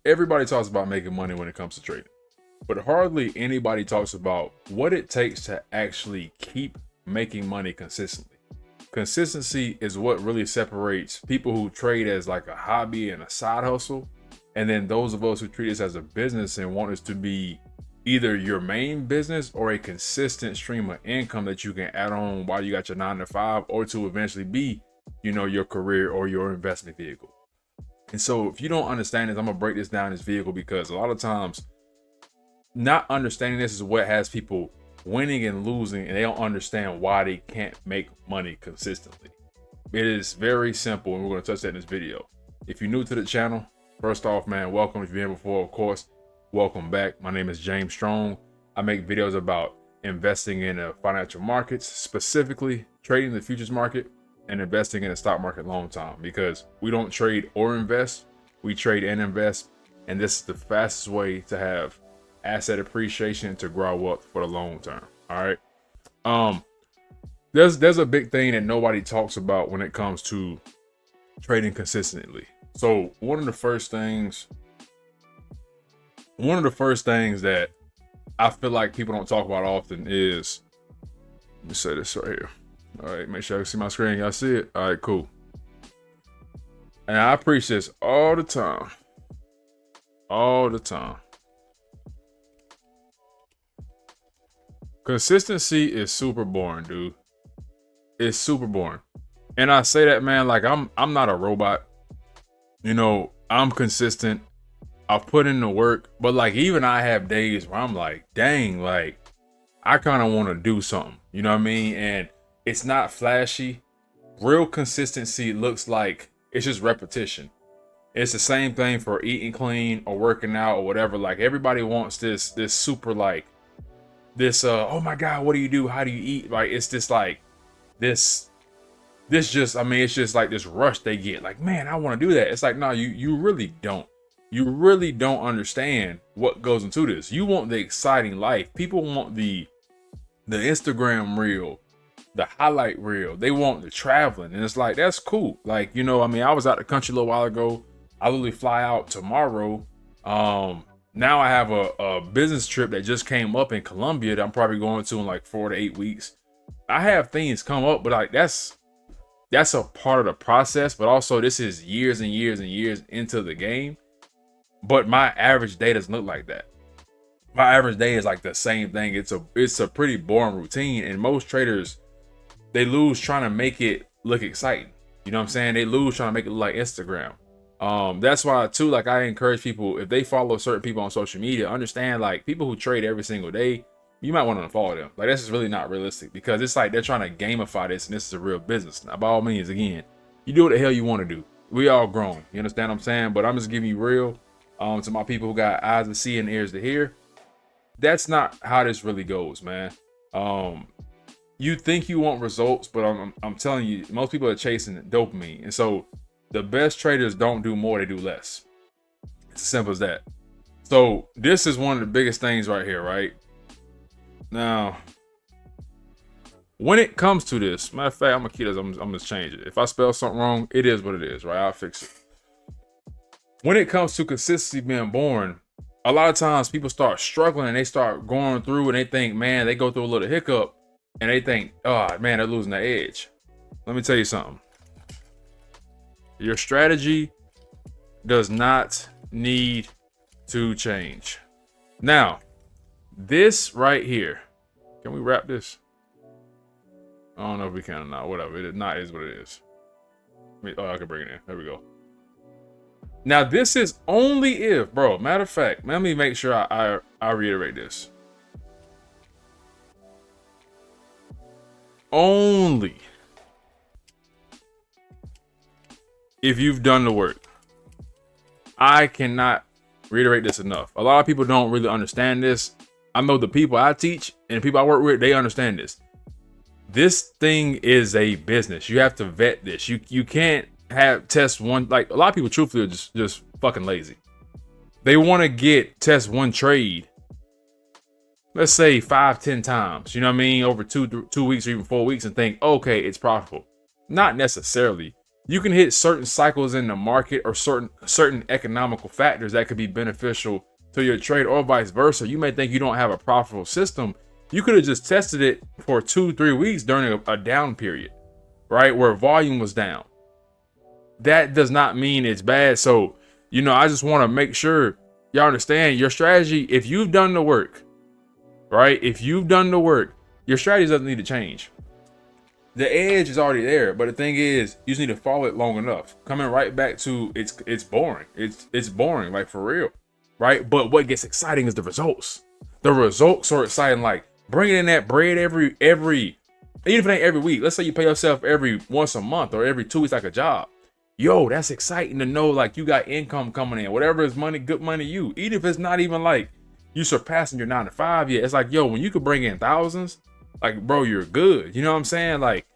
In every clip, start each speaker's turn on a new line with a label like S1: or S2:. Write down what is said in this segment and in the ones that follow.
S1: everybody talks about making money when it comes to trading, but hardly anybody talks about what it takes to actually keep making money consistently. Consistency is what really separates people who trade as like a hobby and a side hustle, and then those of us who treat this as a business and want this to be either your main business or a consistent stream of income that you can add on while you got your 9 to 5, or to eventually be, your career or your investment vehicle. And so if you don't understand this, I'm gonna break this down this vehicle, because a lot of times not understanding this is what has people winning and losing, and they don't understand why they can't make money consistently. It is very simple, and we're going to touch that in this video. If you're new to the channel, first off, man, welcome. If you've been here before, of course, welcome back. My name is James Strong. I make videos about investing in the financial markets, specifically trading the futures market and investing in the stock market long time, because we don't trade or invest, we trade and invest. And this is the fastest way to have asset appreciation, to grow wealth for the long term. All right. There's a big thing that nobody talks about when it comes to trading consistently. So one of the first things that I feel like people don't talk about often is, let me say this right here. All right, make sure I can see my screen. Y'all see it? All right, cool. And I preach this all the time. All the time. Consistency is super boring, dude. It's super boring. And I say that, man, like I'm not a robot. I'm consistent. I've put in the work, but like even I have days where I'm like, dang, like I kind of want to do something. You know what I mean? And it's not flashy. Real consistency looks like it's just repetition. It's the same thing for eating clean or working out or whatever. Like everybody wants this super like this oh my god, what do you do, how do you eat? Like it's just like this just, I mean, it's just like this rush they get, like, man, I want to do that. It's like, no, you really don't understand what goes into this. You want the exciting life. People want the Instagram reel, the highlight reel. They want the traveling, and it's like, that's cool. Like, I mean, I was out the country a little while ago. I literally fly out tomorrow. Now I have a business trip that just came up in Colombia that I'm probably going to in like 4 to 8 weeks. I have things come up, but like that's a part of the process. But also, this is years and years and years into the game. But my average day doesn't look like that. My average day is like the same thing. It's a pretty boring routine, and most traders, they lose trying to make it look exciting. You know what I'm saying? They lose trying to make it look like Instagram. That's why too, like I encourage people, if they follow certain people on social media, understand like people who trade every single day, you might want to unfollow them. Like this is really not realistic, because it's like they're trying to gamify this, and this is a real business. Now, by all means, again, you do what the hell you want to do. We all grown. You understand what I'm saying? But I'm just giving you real, to my people who got eyes to see and ears to hear. That's not how this really goes, man. You think you want results, but I'm telling you, most people are chasing dopamine. And so the best traders don't do more, they do less. It's as simple as that. So this is one of the biggest things right here, right? Now, when it comes to this, matter of fact, I'm gonna keep this, I'm gonna change it. If I spell something wrong, it is what it is, right? I'll fix it. When it comes to consistency being born, a lot of times people start struggling and they start going through and they think, man, they go through a little hiccup and they think, oh man, they're losing their edge. Let me tell you something. Your strategy does not need to change. Now, this right here, can we wrap this? I don't know if we can or not. Whatever, it is not is what it is. I can bring it in. There we go. Now, this is only if, bro, matter of fact, let me make sure I reiterate this. Only if you've done the work. I cannot reiterate this enough. A lot of people don't really understand this. I know the people I teach and the people I work with, they understand this. This thing is a business. You have to vet this. You can't have test one. Like a lot of people truthfully are just fucking lazy. They want to test one trade, let's say 5-10 times, you know what I mean, over two weeks or even 4 weeks, and think, okay, it's profitable. Not necessarily. You can hit certain cycles in the market or certain economical factors that could be beneficial to your trade, or vice versa. You may think you don't have a profitable system. You could have just tested it for 2-3 weeks during a down period, right? Where volume was down. That does not mean it's bad. So, I just want to make sure y'all understand your strategy. If you've done the work, right? If you've done the work, your strategy doesn't need to change. The edge is already there, but the thing is, you just need to follow it long enough. Coming right back to it's boring. It's boring, like for real, right? But what gets exciting is the results. The results are exciting. Like bringing in that bread every even if it ain't every week. Let's say you pay yourself every once a month or every 2 weeks like a job. Yo, that's exciting to know like you got income coming in. Whatever is money, good money to you. Even if it's not even like you surpassing your 9 to 5 yet. It's like, yo, when you could bring in thousands, like, bro, you're good. You know what I'm saying? Like,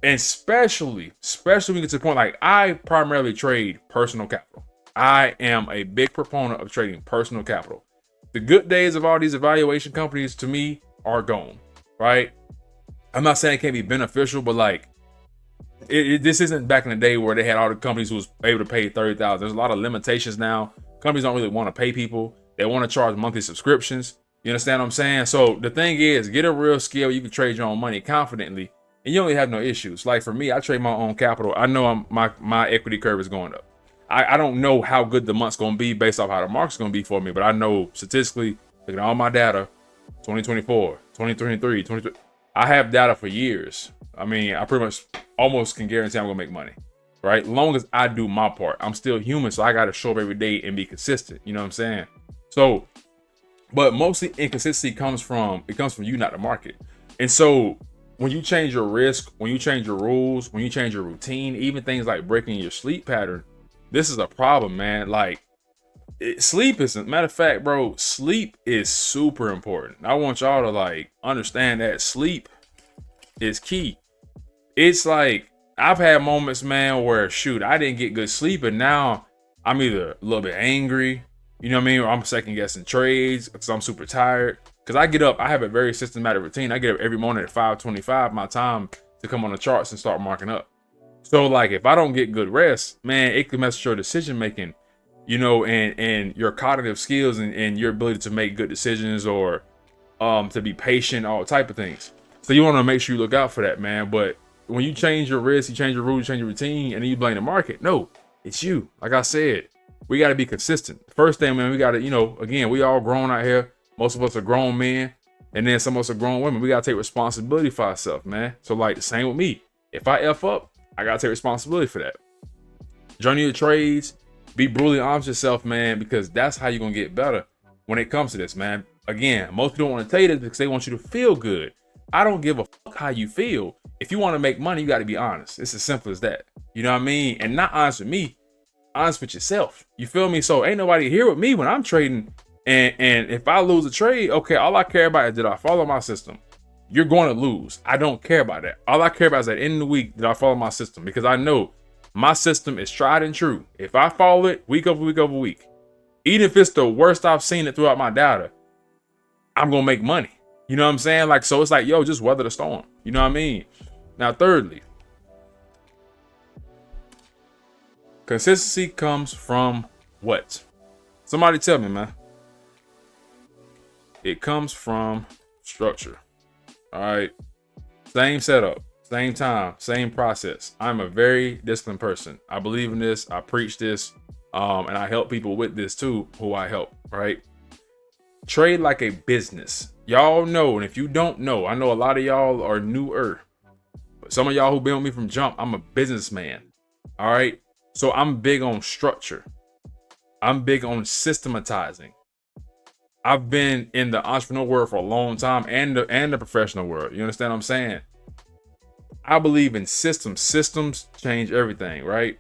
S1: and especially when you get to the point, like I primarily trade personal capital. I am a big proponent of trading personal capital. The good days of all these evaluation companies to me are gone, right? I'm not saying it can't be beneficial, but like this isn't back in the day where they had all the companies who was able to pay 30,000. There's a lot of limitations now. Companies don't really want to pay people. They want to charge monthly subscriptions. You understand what I'm saying? So the thing is, get a real skill. You can trade your own money confidently, and you only have no issues. Like for me, I trade my own capital. I know my equity curve is going up. I don't know how good the month's going to be based off how the market's going to be for me, but I know statistically, looking at all my data, 2024, 2023, 2023, I have data for years. I mean, I pretty much almost can guarantee I'm going to make money, right? Long as I do my part. I'm still human, so I got to show up every day and be consistent. You know what I'm saying? So, but mostly inconsistency comes from you, not the market. And so when you change your risk, when you change your rules, when you change your routine, even things like breaking your sleep pattern, this is a problem, man. Like sleep isn't, matter of fact, bro, sleep is super important. I want y'all to like understand that sleep is key. It's like I've had moments, man, where shoot, I didn't get good sleep, and now I'm either a little bit angry, you know what I mean, or I'm second guessing trades because I'm super tired. Because I get up, I have a very systematic routine. I get up every morning at 5:25 my time to come on the charts and start marking up. So like if I don't get good rest, man, it can mess with your decision making, and your cognitive skills and your ability to make good decisions or to be patient, all type of things. So you want to make sure you look out for that, man. But when you change your risk, you change your rules, you change your routine, and then you blame the market. No, it's you. Like I said, we got to be consistent. First thing, man, we got to, again, we all grown out here. Most of us are grown men, and then some of us are grown women. We got to take responsibility for ourselves, man. So like the same with me. If I F up, I got to take responsibility for that. Journey your trades, be brutally honest with yourself, man, because that's how you're going to get better when it comes to this, man. Again, most people don't want to tell you this because they want you to feel good. I don't give a fuck how you feel. If you want to make money, you got to be honest. It's as simple as that. You know what I mean? And not honest with me, honest with yourself. You feel me? So ain't nobody here with me when I'm trading. And if I lose a trade, okay, all I care about is did I follow my system? You're going to lose. I don't care about that. All I care about is at the end of the week, did I follow my system? Because I know my system is tried and true. If I follow it week over week over week, even if it's the worst I've seen it throughout my data, I'm going to make money. You know what I'm saying? Like, so it's like, yo, just weather the storm. You know what I mean? Now, thirdly, consistency comes from what? Somebody tell me, man. It comes from structure. All right. Same setup, same time, same process. I'm a very disciplined person. I believe in this. I preach this. And I help people with this too, who I help, right? Trade like a business. Y'all know, and if you don't know, I know a lot of y'all are newer. But some of y'all who've been with me from jump, I'm a businessman. All right. So I'm big on structure. I'm big on systematizing. I've been in the entrepreneur world for a long time and the professional world. You understand what I'm saying? I believe in systems. Systems change everything, right?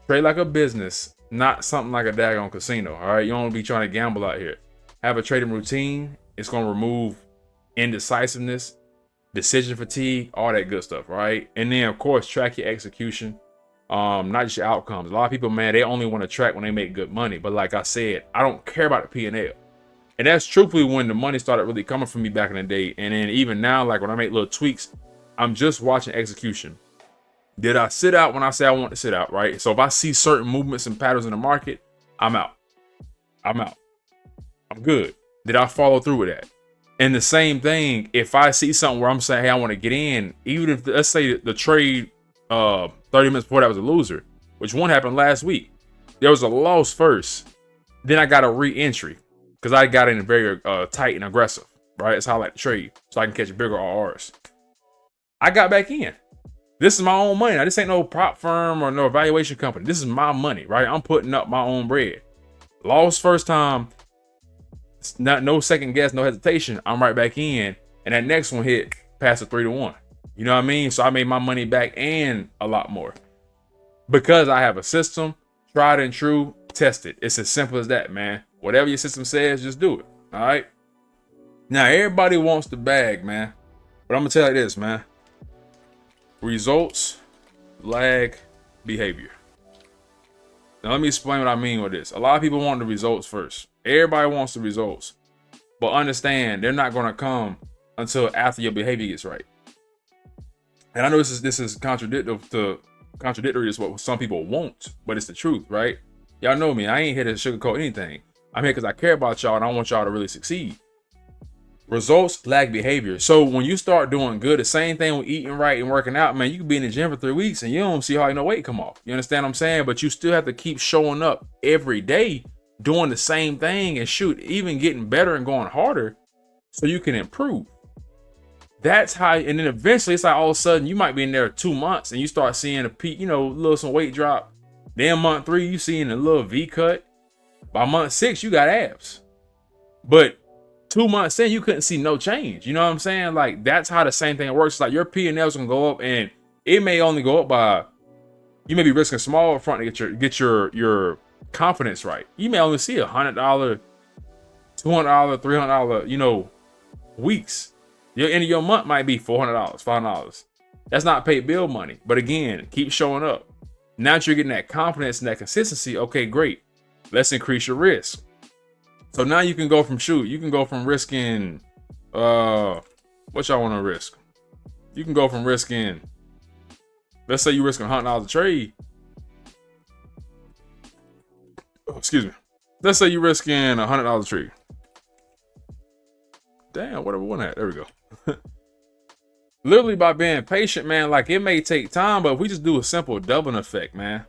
S1: Trade like a business, not something like a daggone casino. All right. You don't want to be trying to gamble out here. Have a trading routine. It's going to remove indecisiveness, decision fatigue, all that good stuff, right? And then, of course, track your execution, not just your outcomes. A lot of people, man, they only want to track when they make good money. But like I said, I don't care about the P&L. And that's truthfully when the money started really coming from me back in the day. And then even now, like when I make little tweaks, I'm just watching execution. Did I sit out when I say I want to sit out, right? So if I see certain movements and patterns in the market, I'm out. I'm out. I'm good. Did I follow through with that? And the same thing, if I see something where I'm saying, hey, I want to get in, even if, let's say the trade 30 minutes before that was a loser, which one happened last week. There was a loss first. Then I got a re-entry because I got in very tight and aggressive, right? That's how I like to trade, so I can catch bigger RRs. I got back in. This is my own money. Now, this ain't no prop firm or no evaluation company. This is my money, right? I'm putting up my own bread. Lost first time, no second guess, no hesitation. I'm right back in, and that next one hit past the 3-1. You know what I mean? So I made my money back and a lot more because I have a system, tried and true, tested. It's as simple as that, man. Whatever your system says, just do it. All right. Now everybody wants the bag, man, but I'm gonna tell you this, man. Results lag behavior. Now let me explain what I mean with this. A lot of people want the results first. Everybody wants the results, but understand they're not gonna come until after your behavior gets right. And I know this is contradictory to what some people want, but it's the truth, right? Y'all know me. I ain't here to sugarcoat anything. I'm here because I care about y'all and I want y'all to really succeed. Results lag behavior. So when you start doing good, the same thing with eating right and working out, man, you can be in the gym for 3 weeks and you don't see how no weight come off. You understand what I'm saying? But you still have to keep showing up every day, doing the same thing, and shoot, even getting better and going harder so you can improve. That's how, and then eventually it's like all of a sudden you might be in there 2 months and you start seeing a peak, some weight drop. Then month 3, you seeing a little V cut. By month 6, you got abs. But 2 months in, you couldn't see no change. You know what I'm saying? Like, that's how the same thing works. Like, your P&L's gonna go up, and it may only go up by, you may be risking small up front to get your confidence right. You may only see $100, $200, $300, weeks. Your end of your month might be $400, $500. That's not paid bill money. But again, keep showing up. Now that you're getting that confidence and that consistency, okay, great. Let's increase your risk. So now you can go from risking, what y'all want to risk? You can go from risking, let's say you're risking $100 a trade. Oh, excuse me. Let's say you're risking $100 a trade. Damn, whatever one at. There we go. Literally by being patient, man, like it may take time, but if we just do a simple doubling effect, man.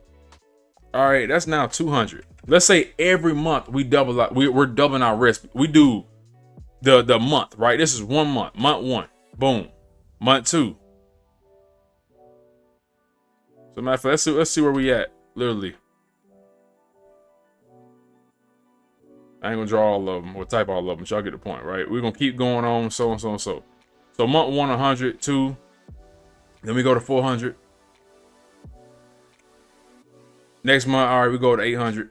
S1: All right, that's now 200. Let's say every month we double out, we're doubling our risk. We do the month, right? This is 1 month. Month 1, boom. Month 2. So matter of fact, let's see where we at. Literally, I ain't gonna draw all of them or type all of them, but y'all get the point, right? We're gonna keep going on, so and so and so. So month 1, 100, 2. Then we go to 400. Next month, all right, we go to 800.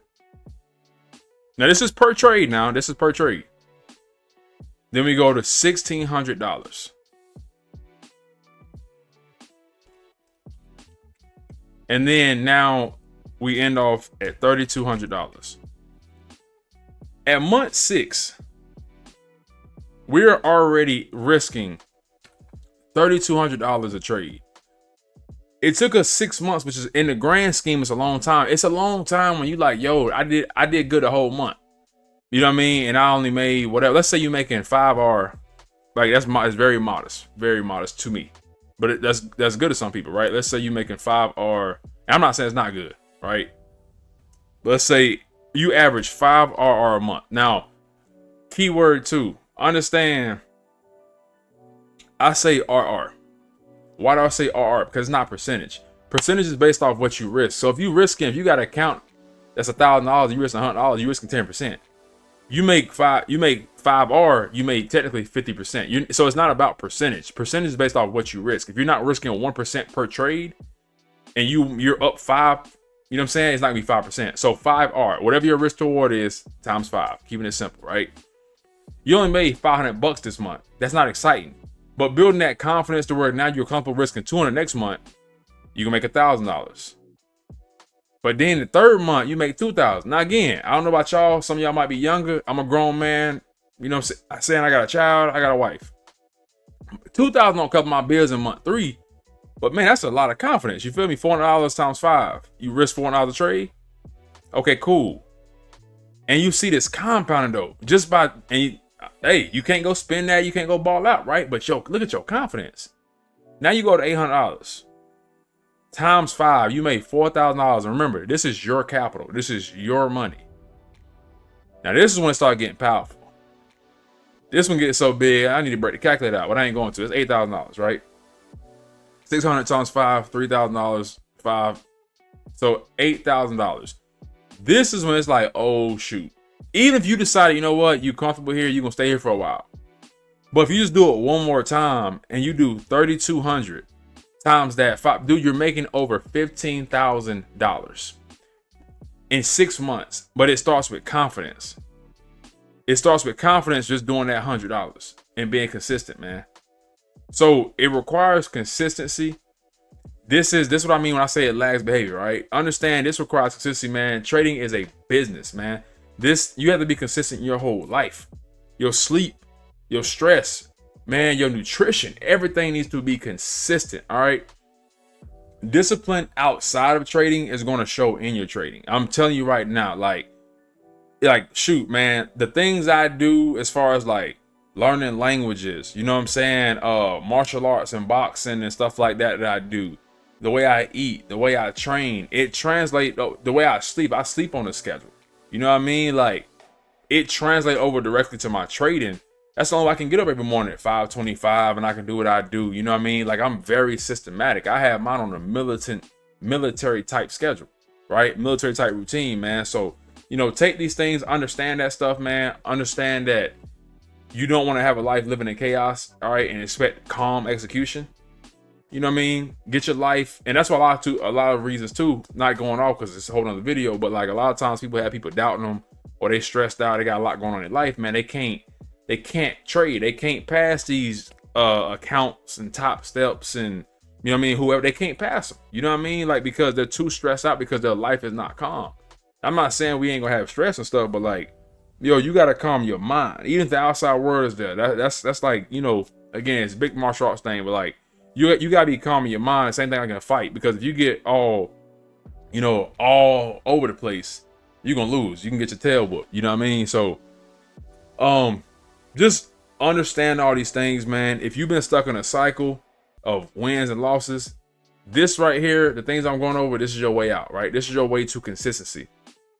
S1: Now this is per trade. Then we go to $1,600. And then now we end off at $3,200. At month 6, we're already risking $3,200 a trade. It took us 6 months, which is in the grand scheme, it's a long time. It's a long time when you like, yo, I did good a whole month. You know what I mean? And I only made whatever. Let's say you're making 5R. Like it's very modest to me. But that's good to some people, right? Let's say you're making 5R. And I'm not saying it's not good, right? But let's say you average 5 RR a month. Now, keyword 2. Understand, I say RR. Why do I say RR? Because it's not percentage. Percentage is based off what you risk. So if you got an account that's $1,000, you risk $100, you're risking 10%. You make 5R, you make technically 50%. So it's not about percentage. Percentage is based off what you risk. If you're not risking 1% per trade and you're up 5, you know what I'm saying? It's not gonna be 5%. So 5R, whatever your risk to reward is, times 5. Keeping it simple, right? You only made $500 this month. That's not exciting. But building that confidence to where now you're comfortable risking $200 next month, you can make $1,000. But then the third month, you make $2,000. Now again, I don't know about y'all. Some of y'all might be younger. I'm a grown man. You know what I'm saying? I got a child. I got a wife. $2,000 don't cover my bills in month 3. But man, that's a lot of confidence. You feel me? $400 times 5. You risk $400 a trade. Okay, cool. And you see this compounding though, just by hey, you can't go spend that, you can't go ball out, right? But yo, look at your confidence. Now you go to $800 times 5. You made $4,000. And remember, this is your capital. This is your money. Now this is when it starts getting powerful. This one gets so big, I need to break the calculator out, but I ain't going to. It's $8,000, right? 600 times 5, $3,000, 5. So $8,000. This is when it's like, oh shoot. Even if you decide, you know what, you comfortable here, you're gonna stay here for a while. But if you just do it one more time and you do 3,200 times that 5, dude, you're making over $15,000 in 6 months. But it starts with confidence. It starts with confidence, just doing that $100 and being consistent, man. So it requires consistency. This is what I mean when I say it lags behavior, right? Understand this requires consistency, man. Trading is a business, man. You have to be consistent in your whole life. Your sleep, your stress, man, your nutrition, everything needs to be consistent, all right? Discipline outside of trading is going to show in your trading. I'm telling you right now, like shoot, man, the things I do as far as like learning languages, you know what I'm saying? Martial arts and boxing and stuff like that I do. The way I eat, the way I train, it translates. The way I sleep on a schedule. You know what I mean? Like, it translates over directly to my trading. That's the only way I can get up every morning at 5:25 and I can do what I do. You know what I mean? Like, I'm very systematic. I have mine on a military type schedule, right? Military type routine, man. So, you know, take these things, understand that stuff, man. Understand that you don't want to have a life living in chaos, all right, and expect calm execution. You know what I mean? Get your life, and that's why a lot of reasons too, not going off because it's a whole nother video, but like a lot of times people have people doubting them or they stressed out, they got a lot going on in life, man. They can't trade, they can't pass these accounts and top steps and you know what I mean, whoever, they can't pass them. You know what I mean? Like, because they're too stressed out because their life is not calm. I'm not saying we ain't gonna have stress and stuff, but like, yo, you gotta calm your mind. Even if the outside world is there, that's like, you know, again, it's a big martial arts thing, but like, you gotta be calm in your mind. Same thing like in a fight, because if you get all over the place, you're gonna lose. You can get your tail whooped. You know what I mean? So, just understand all these things, man. If you've been stuck in a cycle of wins and losses, this right here, the things I'm going over, this is your way out, right? This is your way to consistency.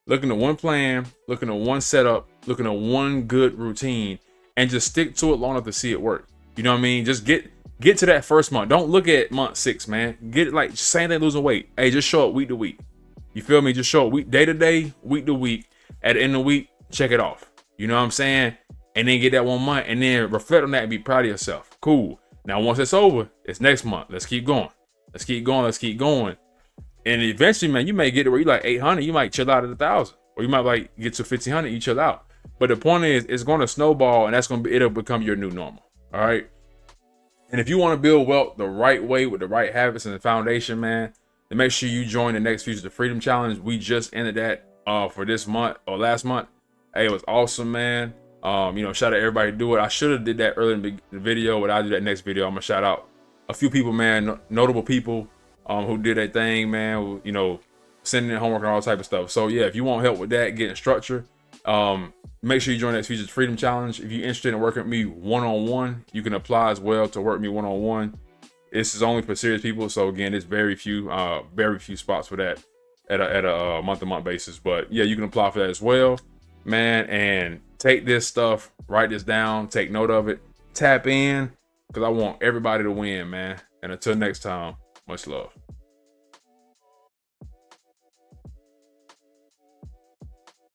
S1: Looking at one plan, looking at one setup, looking at one good routine, and just stick to it long enough to see it work. You know what I mean? Just get to that first month. Don't look at month 6, man. Get it like same thing, losing weight. Hey, just show up week to week. You feel me? Just show up day to day, week to week. At the end of the week, check it off. You know what I'm saying? And then get that 1 month and then reflect on that and be proud of yourself. Cool. Now, once it's over, it's next month. Let's keep going. Let's keep going. Let's keep going. And eventually, man, you may get to where you like 800. You might chill out at 1,000, or you might like get to 1,500. You chill out. But the point is, it's going to snowball, and it'll become your new normal. All right. And if you want to build wealth the right way with the right habits and the foundation, man, then make sure you join the next Future to Freedom Challenge. We just ended that for this month or last month. Hey, it was awesome, man. You know, shout out everybody to do it. I should have did that earlier in the video, but I'll do that next video. I'm gonna shout out a few people, man, notable people who did that thing, man. Who, you know, sending in homework and all type of stuff. So yeah, if you want help with that, getting structure, make sure you join that Future to Freedom Challenge. If you're interested in working with me one-on-one, you can apply as well to work with me one-on-one. This is only for serious people, so again, there's very few spots for that at a month-to-month basis. But yeah, you can apply for that as well, man. And take this stuff, write this down, take note of it, tap in, because I want everybody to win, man. And until next time, much love.